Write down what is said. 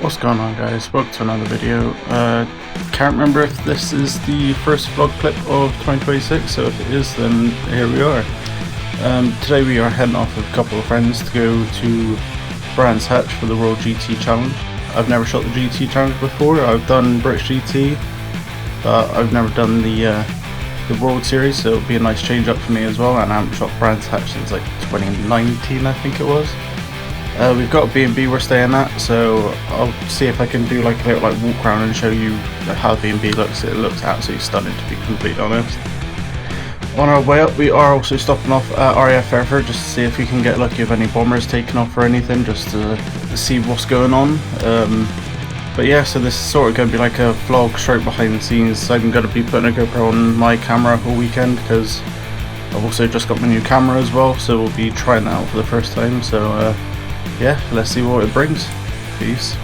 What's going on, guys? Welcome to another video. Can't remember if this is the first vlog clip of 2026, so if it is, then here we are. Today we are heading off with a couple of friends to go to Brands Hatch for the World GT Challenge. I've never shot the GT Challenge before. I've done British GT, but I've never done the World Series, so it'll be a nice change up for me as well, and I haven't shot Brands Hatch since like 2019, I think it was. We've got a B&B we're staying at, so I'll see if I can do like a little walk around and show you how the B&B looks. It looks absolutely stunning, to be completely honest. On our way up, we are also stopping off at m.hepper just to see if we can get lucky with any bombers taken off or anything, just to see what's going on. But yeah, so this is sort of going to be like a vlog straight behind the scenes. I'm going to be putting a GoPro on my camera all weekend because I've also just got my new camera as well, so we'll be trying that out for the first time. So yeah, let's see what it brings. Peace.